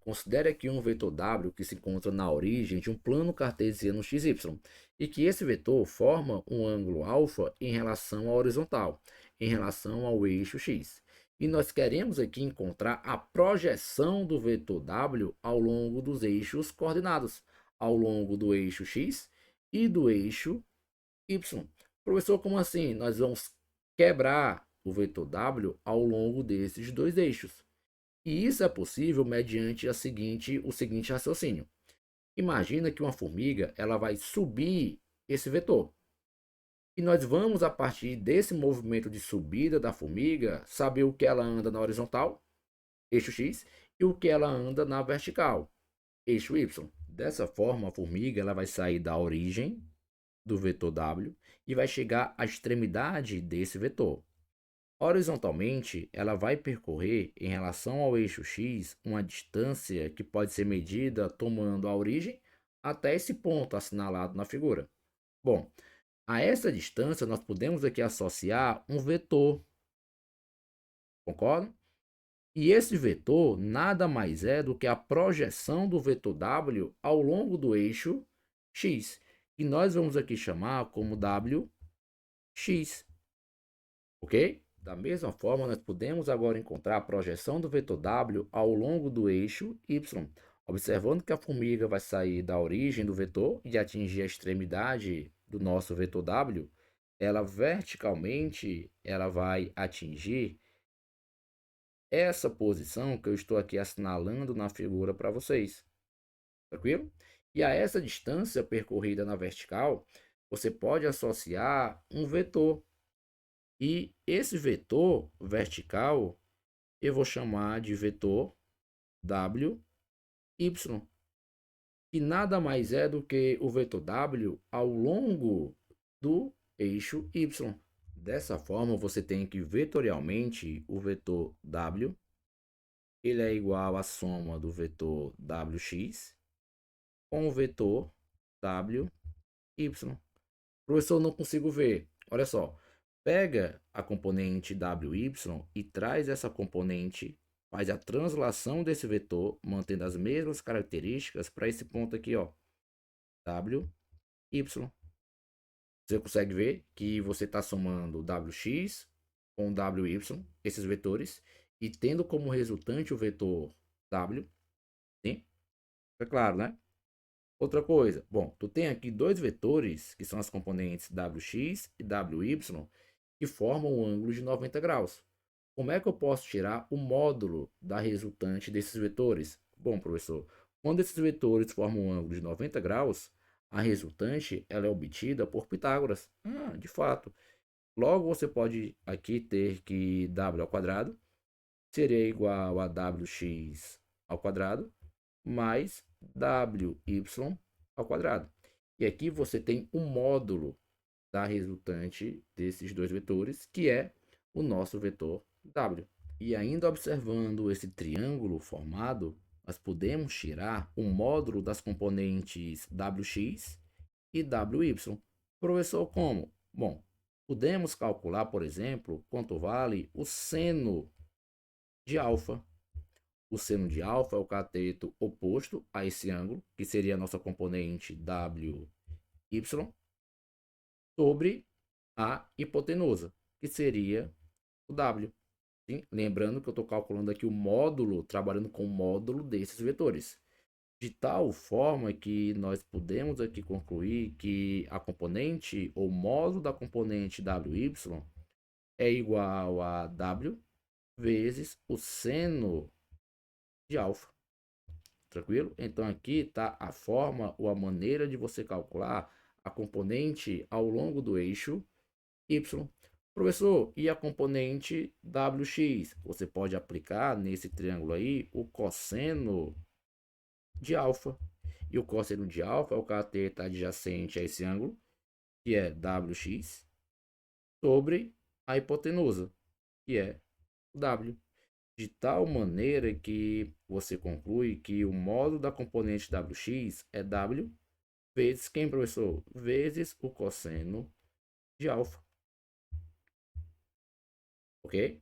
Considere aqui um vetor W que se encontra na origem de um plano cartesiano XY e que esse vetor forma um ângulo alfa em relação à horizontal, em relação ao eixo X. E nós queremos aqui encontrar a projeção do vetor W ao longo dos eixos coordenados, ao longo do eixo X e do eixo Y. Professor, como assim? Nós vamos quebrar o vetor W ao longo desses dois eixos. E isso é possível mediante o seguinte raciocínio. Imagina que uma formiga ela vai subir esse vetor. E nós vamos, a partir desse movimento de subida da formiga, saber o que ela anda na horizontal, eixo X, e o que ela anda na vertical, eixo Y. Dessa forma, a formiga ela vai sair da origem do vetor W e vai chegar à extremidade desse vetor. Horizontalmente, ela vai percorrer em relação ao eixo X uma distância que pode ser medida tomando a origem até esse ponto assinalado na figura. Bom, a essa distância nós podemos aqui associar um vetor, concorda? E esse vetor nada mais é do que a projeção do vetor W ao longo do eixo X, que nós vamos aqui chamar como WX, ok? Da mesma forma, nós podemos agora encontrar a projeção do vetor W ao longo do eixo Y, observando que a formiga vai sair da origem do vetor e atingir a extremidade do nosso vetor W, ela verticalmente ela vai atingir essa posição que eu estou aqui assinalando na figura para vocês, tranquilo? E a essa distância percorrida na vertical, você pode associar um vetor. E esse vetor vertical eu vou chamar de vetor WY, que nada mais é do que o vetor W ao longo do eixo Y. Dessa forma, você tem que vetorialmente o vetor W, ele é igual à soma do vetor WX com o vetor WY. Professor, não consigo ver. Olha só, pega a componente WY e traz essa componente, faz a translação desse vetor, mantendo as mesmas características para esse ponto aqui, ó, WY. Você consegue ver que você está somando WX com WY, esses vetores, e tendo como resultante o vetor W, sim? É claro, né? Outra coisa, bom, tu tem aqui dois vetores, que são as componentes WX e WY, que formam um ângulo de 90 graus. Como é que eu posso tirar o módulo da resultante desses vetores? Bom, professor, quando esses vetores formam um ângulo de 90 graus, a resultante ela é obtida por Pitágoras. De fato. Logo, você pode aqui ter que W ao quadrado seria igual a WX ao quadrado mais WY ao quadrado. E aqui você tem o módulo da resultante desses dois vetores, que é o nosso vetor W. E ainda observando esse triângulo formado, nós podemos tirar o módulo das componentes WX e WY. Professor, como? Bom, podemos calcular, por exemplo, quanto vale o seno de alfa. O seno de alfa é o cateto oposto a esse ângulo, que seria a nossa componente WY, sobre a hipotenusa, que seria o W. Sim? Lembrando que eu estou calculando aqui o módulo, trabalhando com o módulo desses vetores. De tal forma que nós podemos aqui concluir que a componente, ou módulo da componente WY, é igual a W vezes o seno de alfa. Tranquilo? Então aqui está a forma ou a maneira de você calcular a componente ao longo do eixo Y. Professor, e a componente WX? Você pode aplicar nesse triângulo aí o cosseno de alfa. E o cosseno de alfa é o cateto adjacente a esse ângulo, que é WX, sobre a hipotenusa, que é o W. De tal maneira que você conclui que o módulo da componente WX é W vezes quem, professor? Vezes o cosseno de alfa. Ok?